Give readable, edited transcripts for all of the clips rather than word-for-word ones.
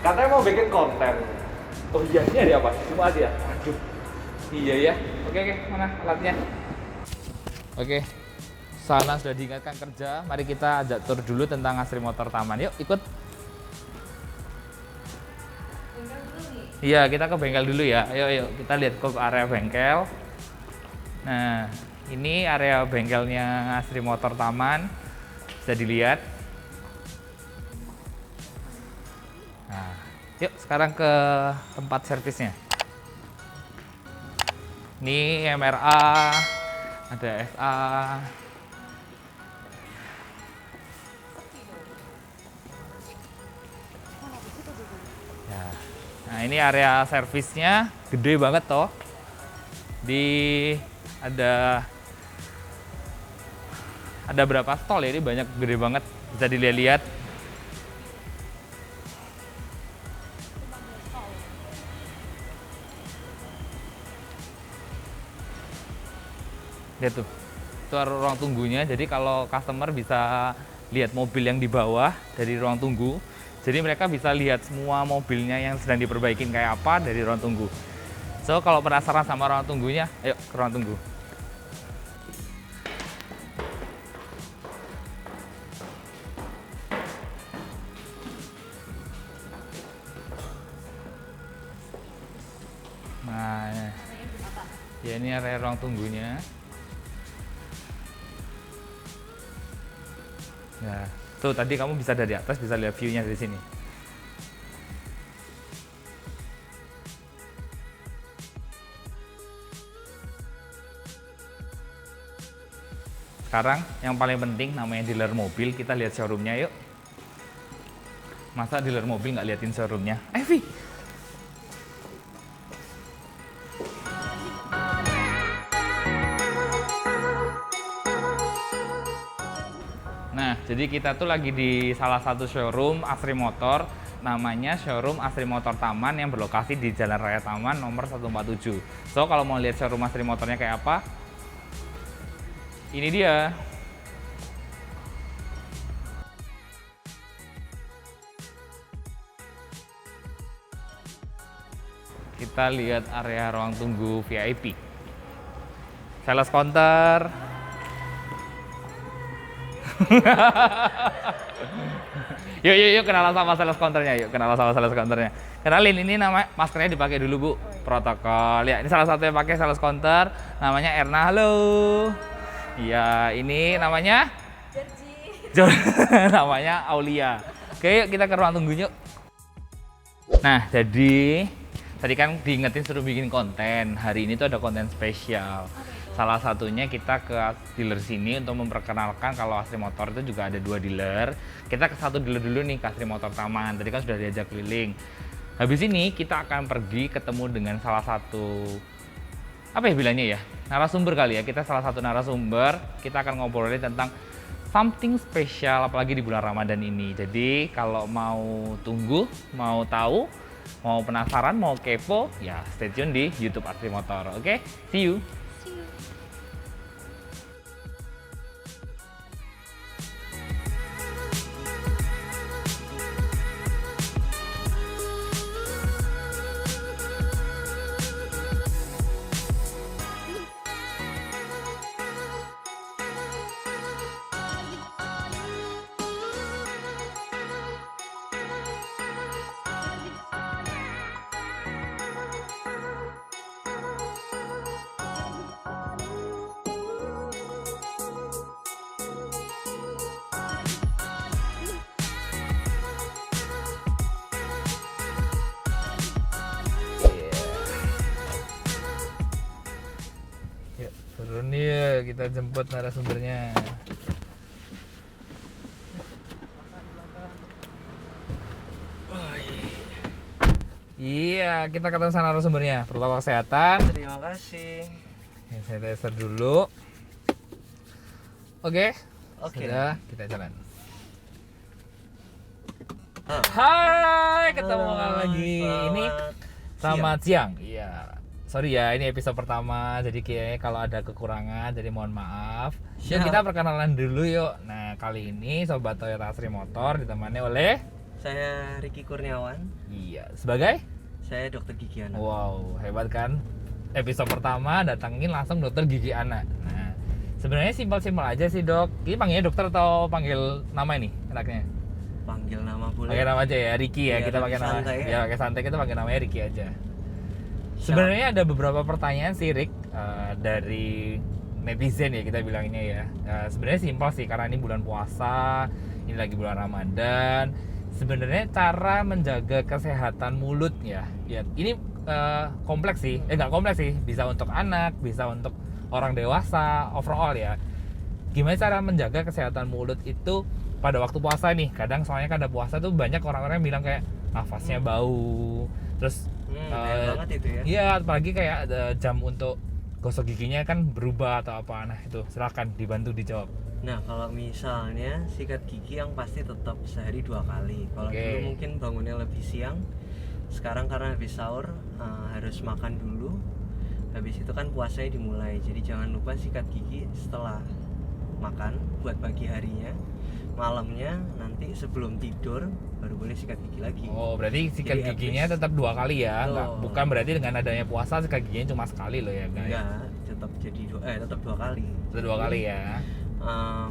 Katanya mau bikin konten. Oh iya, ini ada apa? Cuma aja. Aduh. Iya ya. Oke, mana alatnya? Oke. Sana sudah diingatkan kerja. Mari kita ajak tur dulu tentang Asri Motor Taman. Yuk, ikut. Iya, kita ke bengkel dulu ya. Ayo, kita lihat ke area bengkel. Nah, ini area bengkelnya Asri Motor Taman. Bisa dilihat. Nah, yuk sekarang ke tempat servisnya. Ini MRA, ada SA. Ya. Nah, ini area servisnya gede banget toh. Ada berapa stall ya? Ini banyak, gede banget. Bisa dilihat-lihat. Lihat tuh, itu ruang tunggunya. Jadi kalau customer bisa lihat mobil yang di bawah dari ruang tunggu. Jadi mereka bisa lihat semua mobilnya yang sedang diperbaikin kayak apa dari ruang tunggu. So kalau penasaran sama ruang tunggunya, ayo ke ruang tunggu. Nah, ya ini area ruang tunggunya. Ya, tuh tadi kamu bisa dari atas bisa lihat view-nya dari sini. Sekarang yang paling penting namanya dealer mobil, kita lihat showroomnya yuk. Masa dealer mobil nggak liatin showroomnya? Vi. Nah, jadi kita tuh lagi di salah satu showroom Asri Motor, namanya showroom Asri Motor Taman yang berlokasi di Jalan Raya Taman nomor 147. So, kalau mau lihat showroom Asri Motornya kayak apa, ini dia. Kita lihat area ruang tunggu VIP. Sales counter. Yuk kenalan sama sales counternya. Kenalin, ini nama maskernya dipakai dulu Bu. Protokol. Ya, ini salah satu yang pakai sales counter. Namanya Erna. Halo. Iya, ini namanya Georgie. Namanya Aulia. Oke, yuk kita ke ruang tunggu yuk. Nah, jadi tadi kan diingetin suruh bikin konten. Hari ini tuh ada konten spesial. Salah satunya kita ke dealer sini untuk memperkenalkan kalau Asri Motor itu juga ada 2 dealer. Kita ke satu dealer dulu nih, ke Asri Motor Taman. Tadi kan sudah diajak keliling. Habis ini kita akan pergi ketemu dengan salah satu, apa ya bilangnya ya, narasumber kali ya. Kita salah satu narasumber, kita akan ngobrolin tentang something spesial apalagi di bulan Ramadan ini. Jadi kalau mau tunggu, mau tahu, mau penasaran, mau kepo, ya stay tune di YouTube Asri Motor. Oke, see you. Turun ya, kita jemput narasumbernya. Iya, kita ketemu sama narasumbernya. Protokol kesehatan. Terima kasih. Ya, saya tester dulu. Oke. Oke. Sudah, kita jalan. Hai, ketemu lagi. Ini selamat siang. Iya. Sorry ya, ini episode pertama, jadi kayaknya kalau ada kekurangan, jadi mohon maaf. Yuk kita perkenalan dulu yuk. Nah, kali ini Sobat Toyota Asri Motor ditemani oleh Saya Ricky Kurniawan. Iya, sebagai? Saya dokter gigi anak. Wow, hebat kan? Episode pertama datangin langsung dokter gigi anak. Nah, sebenarnya simpel-simpel aja sih dok. Ini panggilnya dokter atau panggil nama ini enaknya? Panggil nama boleh. Pakai nama aja ya, Ricky ya. Iya, Kita pakai nama. santai ya. Ya, pakai santai kita pakai namanya Ricky aja. Sebenarnya ada beberapa pertanyaan sih Rick dari netizen ya kita bilangnya ya. Sebenarnya simpel sih karena ini bulan puasa, ini lagi bulan Ramadan. Sebenarnya cara menjaga kesehatan mulut ya ini kompleks sih, nggak kompleks sih, bisa untuk anak, bisa untuk orang dewasa, overall ya. Gimana cara menjaga kesehatan mulut itu pada waktu puasa nih? Kadang soalnya kan ada puasa tuh banyak orang-orang yang bilang kayak nafasnya bau, terus banget itu ya. iya apalagi kayak jam untuk gosok giginya kan berubah atau apa. Nah itu silakan dibantu dijawab. Nah kalau misalnya sikat gigi yang pasti tetap sehari 2 kali. Kalau Oke. dulu mungkin bangunnya lebih siang, sekarang karena habis sahur harus makan dulu. Habis itu kan puasanya dimulai. Jadi jangan lupa sikat gigi setelah makan buat pagi harinya. Malamnya nanti sebelum tidur baru boleh sikat gigi lagi. Oh berarti sikat Jadi at giginya least- tetap 2 kali ya, Betul. bukan berarti dengan adanya puasa sikat giginya cuma sekali loh ya guys. Enggak, tetap 2 kali. Tetap 2 kali ya.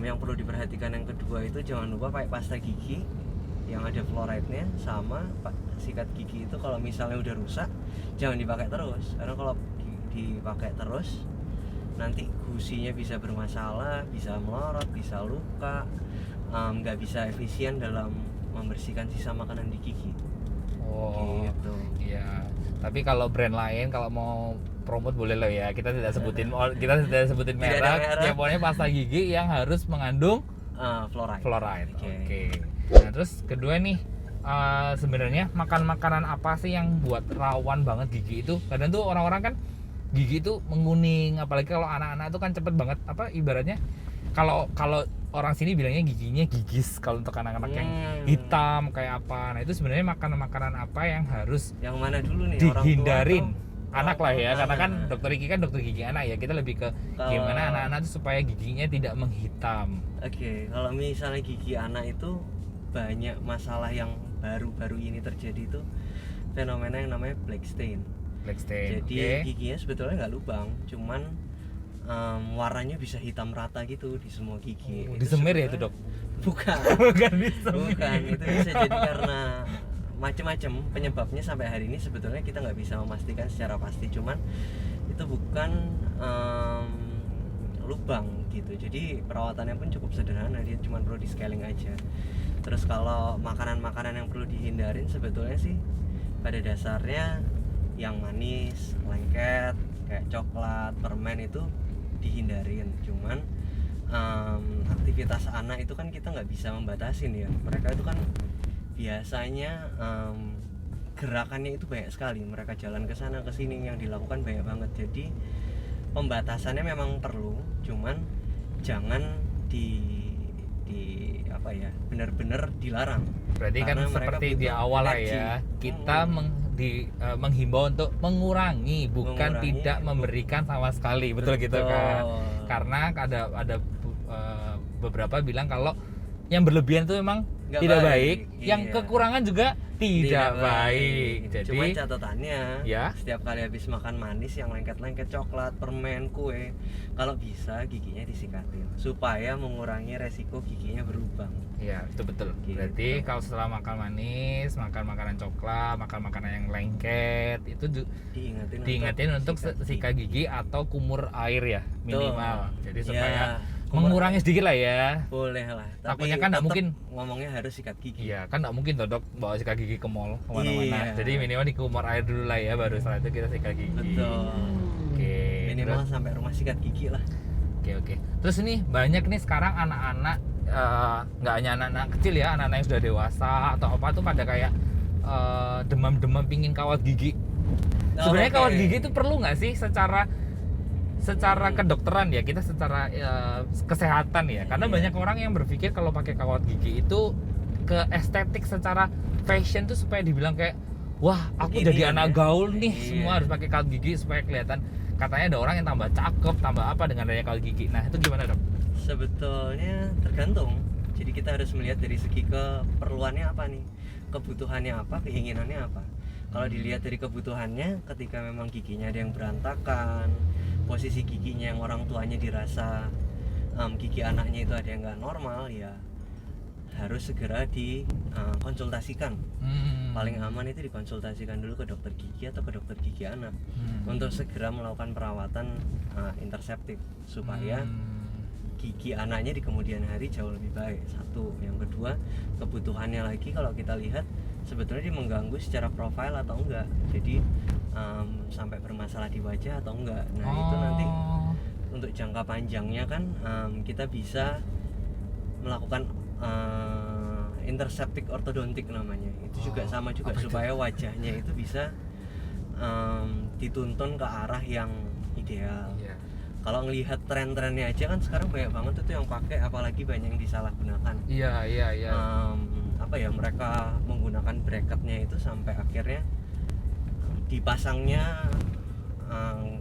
Yang perlu diperhatikan yang kedua itu jangan lupa pakai pasta gigi yang ada fluoride-nya, sama sikat gigi itu kalau misalnya udah rusak jangan dipakai terus, karena kalau dipakai terus nanti gusinya bisa bermasalah, bisa melorot, bisa luka, nggak bisa efisien dalam membersihkan sisa makanan di gigi. Oh Gitu. iya. Tapi kalau brand lain kalau mau promote boleh loh ya. Kita tidak sebutin Tidak ada merek. merek. Ya pokoknya pasta gigi yang harus mengandung Fluoride. fluoride. Oke. Oke. Nah terus kedua nih, sebenarnya makan makanan apa sih yang buat rawan banget gigi itu? Kadang tuh orang-orang kan gigi itu menguning, apalagi kalau anak-anak tuh kan cepet banget apa ibaratnya kalau orang sini bilangnya giginya gigis kalau untuk anak-anak yang hitam kayak apa. Nah itu sebenarnya makanan-makanan apa yang harus Yang mana dulu nih? dihindarin Orang tua atau anak lah ya, karena kan anak? dokter gigi kan dokter gigi anak ya, kita lebih ke gimana anak-anak tuh supaya giginya tidak menghitam. Oke, kalau misalnya gigi anak itu banyak masalah yang baru-baru ini terjadi itu fenomena yang namanya black stain. Black stain. Jadi Oke. giginya sebetulnya nggak lubang, cuman warnanya bisa hitam rata gitu di semua gigi. Oh, Itu disemir ya sebetulnya- itu dok? Bukan, Bukan disemir. bukan. Itu bisa jadi karena macam-macam penyebabnya. Sampai hari ini sebetulnya kita nggak bisa memastikan secara pasti, cuman itu bukan lubang gitu. Jadi perawatannya pun cukup sederhana, dia cuma perlu di scaling aja. Terus kalau makanan-makanan yang perlu dihindarin sebetulnya sih pada dasarnya yang manis, lengket, kayak coklat, permen itu dihindarin. Cuman aktivitas anak itu kan kita nggak bisa membatasin ya. Mereka itu kan biasanya gerakannya itu banyak sekali. Mereka jalan ke sana ke sini, yang dilakukan banyak banget. Jadi pembatasannya memang perlu, cuman jangan di apa ya, benar-benar dilarang. Berarti kan Karena mereka seperti di butuh awal lah energi. ya, kita menghimbau untuk mengurangi, bukan Mengurangi, tidak memberikan sama sekali, betul gitu kan? Karena ada beberapa bilang kalau yang berlebihan itu memang Nggak tidak baik, baik, yang iya. kekurangan juga tidak baik. Jadi Cuman catatannya, ya. setiap kali habis makan manis yang lengket-lengket, coklat, permen, kue, kalau bisa giginya disikatin supaya mengurangi resiko giginya berlubang. ya itu betul. Gitu. Berarti kalau setelah makan manis, makan makanan coklat, makan makanan yang lengket, itu diingetin untuk sikat gigi atau kumur air ya minimal. Jadi supaya mengurangi sedikit lah ya. Boleh lah. Takutnya kan nggak tetap mungkin. ngomongnya harus sikat gigi. Iya kan nggak mungkin tuh dok bawa sikat gigi ke mall kemana-mana. Iya. Jadi minimal di kumur air dulu lah ya, baru setelah itu kita sikat gigi. Betul. Oke. Minimal terus- sampai rumah sikat gigi lah. Oke. Terus nih banyak nih sekarang anak-anak, nggak hanya anak-anak kecil ya, anak-anak yang sudah dewasa atau apa tuh pada kayak demam-demam pingin kawat gigi. Sebenarnya Oke. kawat gigi itu perlu nggak sih secara kedokteran ya, kita secara kesehatan ya, karena Iya. banyak orang yang berpikir kalau pakai kawat gigi itu ke estetik secara fashion tuh supaya dibilang kayak wah aku Begini jadi kan anak ya? gaul nih, Iya. semua harus pakai kawat gigi supaya kelihatan, katanya ada orang yang tambah cakep, tambah apa dengan adanya kawat gigi. Nah itu gimana dok? Sebetulnya tergantung. Jadi kita harus melihat dari segi keperluannya apa nih, kebutuhannya apa, keinginannya apa. Kalau dilihat dari kebutuhannya, ketika memang giginya ada yang berantakan, posisi giginya yang orang tuanya dirasa gigi anaknya itu ada yang nggak normal, ya harus segera dikonsultasikan. Paling aman itu dikonsultasikan dulu ke dokter gigi atau ke dokter gigi anak untuk segera melakukan perawatan interseptif supaya gigi anaknya di kemudian hari jauh lebih baik. Satu, yang kedua kebutuhannya lagi, kalau kita lihat sebetulnya dia mengganggu secara profil atau enggak, jadi sampai bermasalah di wajah atau enggak. Nah itu nanti untuk jangka panjangnya kan kita bisa melakukan interseptic ortodontik namanya. Itu juga sama juga supaya wajahnya itu bisa dituntun ke arah yang ideal. Kalau ngelihat tren-trennya aja kan sekarang banyak banget itu yang pakai, apalagi banyak yang disalahgunakan. Apa ya, mereka menggunakan bracketnya itu sampai akhirnya dipasangnya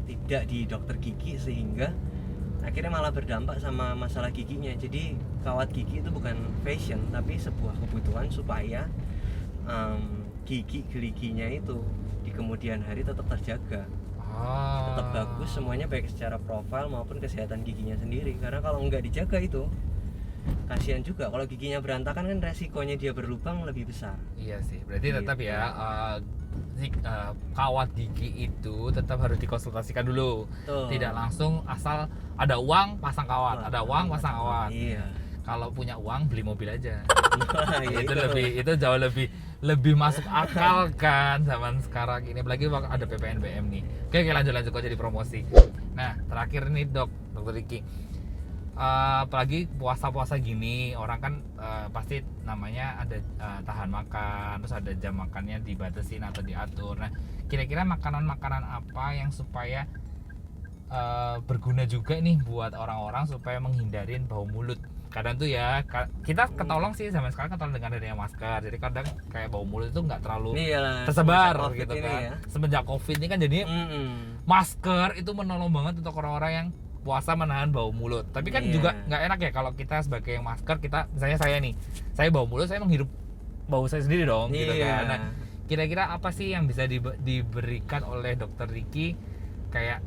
tidak di dokter gigi, sehingga akhirnya malah berdampak sama masalah giginya. Jadi kawat gigi itu bukan fashion tapi sebuah kebutuhan supaya gigi-geliginya itu di kemudian hari tetap terjaga, tetap bagus semuanya, baik secara profil maupun kesehatan giginya sendiri. Karena kalau nggak dijaga itu kasihan juga, kalau giginya berantakan kan resikonya dia berlubang lebih besar. Iya sih, berarti tetap ya kawat gigi itu tetap harus dikonsultasikan dulu. Tidak langsung asal ada uang pasang kawat, ada uang pasang kawat. Iya. Kalau punya uang beli mobil aja. Itu jauh lebih masuk akal kan zaman sekarang ini, apalagi ada PPNBM nih. Oke, lanjut kok jadi promosi. Nah, terakhir nih Dokter Riki. Apalagi puasa-puasa gini, orang kan pasti namanya ada tahan makan, terus ada jam makannya dibatasin atau diatur. Nah, kira-kira makanan-makanan apa yang supaya berguna juga nih buat orang-orang supaya menghindarin bau mulut? Kadang tuh ya kita ketolong sih zaman sekarang ketolong dengan adanya masker, jadi kadang kayak bau mulut itu nggak terlalu tersebar gitu kan. Ya. Semenjak COVID ini kan jadi masker itu menolong banget untuk orang-orang yang puasa menahan bau mulut. Tapi kan juga nggak enak ya kalau kita sebagai yang masker, kita misalnya saya bau mulut, saya menghirup bau saya sendiri dong gitu kan. Nah, kira-kira apa sih yang bisa diberikan oleh Dokter Riki kayak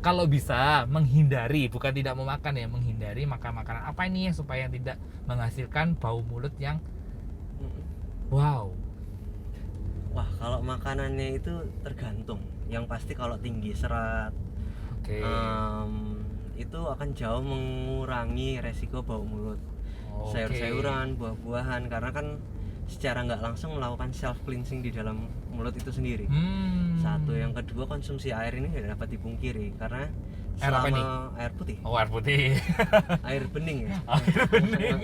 kalau bisa menghindari, bukan tidak memakan ya, menghindari makan makanan apa ini yang supaya tidak menghasilkan bau mulut yang wow. Wah, kalau makanannya itu tergantung. Yang pasti kalau tinggi serat, itu akan jauh mengurangi resiko bau mulut. Sayur-sayuran, buah-buahan, karena kan secara nggak langsung melakukan self cleansing di dalam mulut itu sendiri. Satu, yang kedua konsumsi air ini tidak dapat dipungkiri karena air putih. Air putih. Air bening ya. Air bening.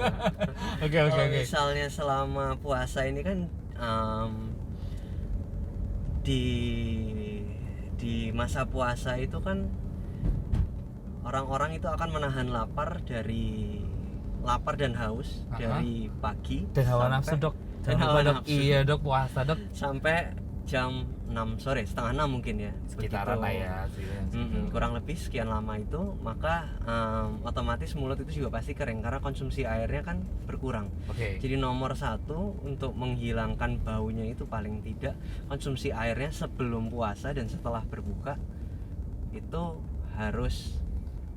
Oke. Misalnya selama puasa ini kan di masa puasa itu kan orang-orang itu akan menahan lapar dan haus dari pagi dan hawa nafsu dok. Iya dok, puasa dok sampai jam 6 sore, setengah 6 mungkin ya, sekitaran lah ya. Kurang lebih sekian lama itu, maka otomatis mulut itu juga pasti kering karena konsumsi airnya kan berkurang. Jadi nomor satu untuk menghilangkan baunya itu paling tidak konsumsi airnya sebelum puasa dan setelah berbuka itu harus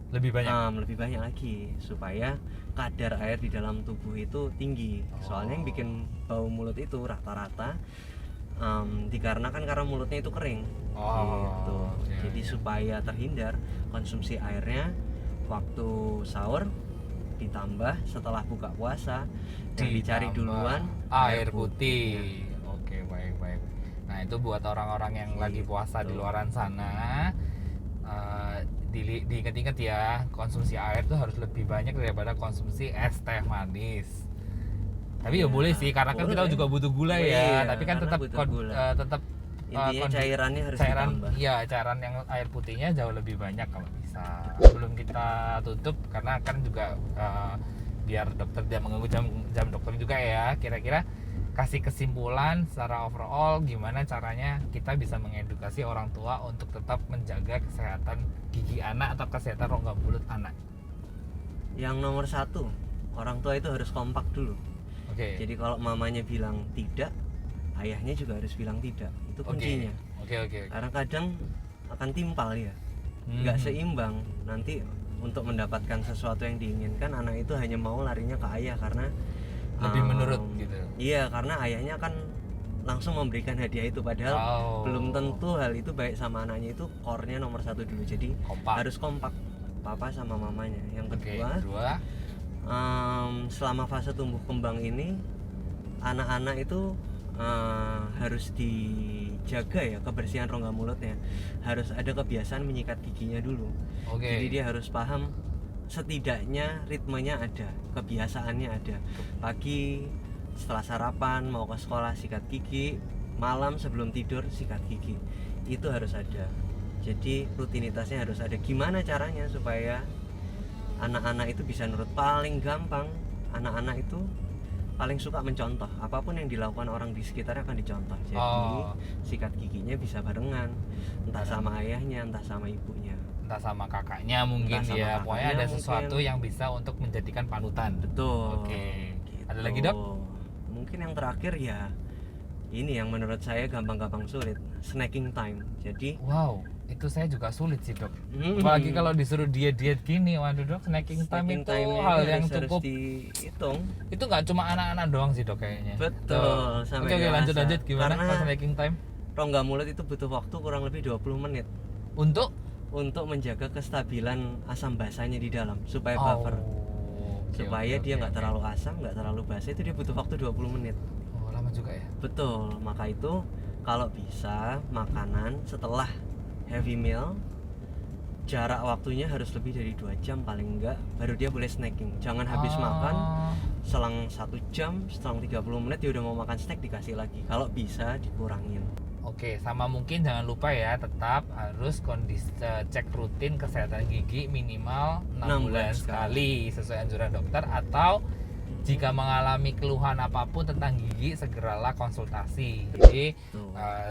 lebih banyak lagi supaya kadar air di dalam tubuh itu tinggi. Soalnya yang bikin bau mulut itu rata-rata dikarenakan karena mulutnya itu kering. Gitu. Jadi supaya terhindar, konsumsi airnya waktu sahur ditambah setelah buka puasa, dan dicari duluan air putih. Oke, baik. Nah, itu buat orang-orang yang lagi puasa di luaran sana, diingat-ingat ya, konsumsi air tuh harus lebih banyak daripada konsumsi es teh manis. Tapi ya boleh sih, karena kan kita juga butuh gula ya. Tapi kan tetap intinya cairannya harus ditambah. Iya, cairan yang air putihnya jauh lebih banyak kalau bisa. Sebelum kita tutup, karena kan juga biar dokter tidak mengganggu jam dokter juga ya. Kira-kira kasih kesimpulan secara overall gimana caranya kita bisa mengedukasi orang tua untuk tetap menjaga kesehatan gigi anak atau kesehatan rongga mulut anak. Yang nomor satu, orang tua itu harus kompak dulu. Oke. Jadi kalau mamanya bilang tidak, ayahnya juga harus bilang tidak. Itu kuncinya. Oke. Karena kadang akan timpal ya, nggak seimbang. Nanti untuk mendapatkan sesuatu yang diinginkan, anak itu hanya mau larinya ke ayah karena lebih menurut gitu. Iya, karena ayahnya kan langsung memberikan hadiah itu, padahal belum tentu hal itu baik sama anaknya. Itu core-nya nomor 1 dulu. Jadi harus kompak papa sama mamanya. Yang kedua, selama fase tumbuh kembang ini anak-anak itu harus dijaga ya kebersihan rongga mulutnya. Harus ada kebiasaan menyikat giginya dulu. Jadi dia harus paham setidaknya ritmenya ada, kebiasaannya ada. Pagi setelah sarapan mau ke sekolah sikat gigi, malam sebelum tidur sikat gigi. Itu harus ada. Jadi rutinitasnya harus ada. Gimana caranya supaya anak-anak itu bisa nurut? Paling gampang, anak-anak itu paling suka mencontoh. Apapun yang dilakukan orang di sekitarnya akan dicontoh. Jadi sikat giginya bisa barengan, entah sama ayahnya, entah sama ibunya, entah sama kakaknya mungkin ya. Pokoknya ada sesuatu yang bisa untuk menjadikan panutan. Betul. Gitu. Ada lagi, Dok? Mungkin yang terakhir ya ini yang menurut saya gampang-gampang sulit, snacking time. Jadi itu saya juga sulit sih, Dok. Apalagi kalau disuruh diet gini, waduh, Dok, snacking time itu hal yang cukup dihitung. Itu nggak cuma anak-anak doang sih, Dok, kayaknya. Betul. Oke, lanjut gimana kalau snacking time? Rongga mulut itu butuh waktu kurang lebih 20 menit untuk menjaga kestabilan asam basahnya di dalam supaya buffer. Supaya dia nggak terlalu asam, nggak terlalu basah, itu dia butuh waktu 20 menit. Lama juga ya? Betul. Maka itu kalau bisa makanan setelah heavy meal jarak waktunya harus lebih dari 2 jam paling enggak, baru dia boleh snacking. Jangan habis makan selang 1 jam, selang 30 menit dia udah mau makan snack dikasih lagi. Kalau bisa dikurangin. Oke, sama mungkin jangan lupa ya, tetap harus cek rutin kesehatan gigi minimal 6 bulan sekali sesuai anjuran dokter, atau jika mengalami keluhan apapun tentang gigi segeralah konsultasi. Jadi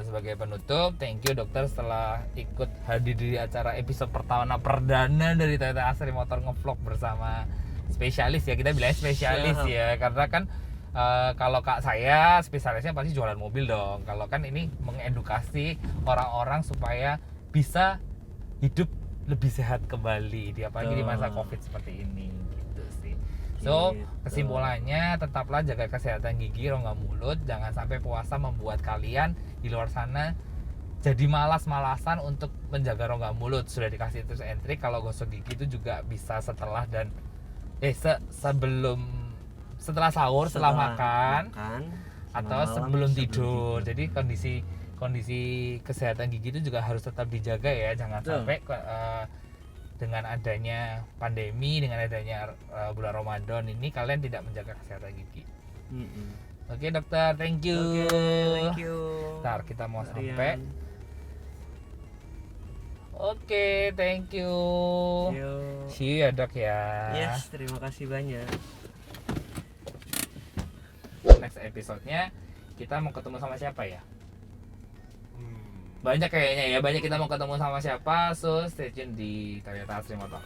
sebagai penutup, thank you dokter setelah ikut hadir di acara episode pertama perdana dari Toyota Asri Motor Ngevlog bersama spesialis ya, kita bilangnya spesialis ya, karena kan kalau kak saya spesialisnya pasti jualan mobil dong. Kalau kan ini mengedukasi orang-orang supaya bisa hidup lebih sehat kembali, apalagi di masa COVID seperti ini gitu sih. So kesimpulannya, tetaplah jaga kesehatan gigi, rongga mulut. Jangan sampai puasa membuat kalian di luar sana jadi malas-malasan untuk menjaga rongga mulut. Sudah dikasih tips and trick, kalau gosok gigi itu juga bisa setelah dan setelah sahur, setelah makan atau sebelum tidur. Jadi kondisi kesehatan gigi itu juga harus tetap dijaga ya. Jangan sampai dengan adanya pandemi, dengan adanya bulan Ramadan ini kalian tidak menjaga kesehatan gigi. Oke dokter, thank you. Thank you. Ntar kita mau sampai. Oke, thank you. See you ya dok ya. Yes, terima kasih banyak. Next episode-nya kita mau ketemu sama siapa ya? Banyak kayaknya ya, kita mau ketemu sama siapa. So stay tune di Toyota Asri Motor.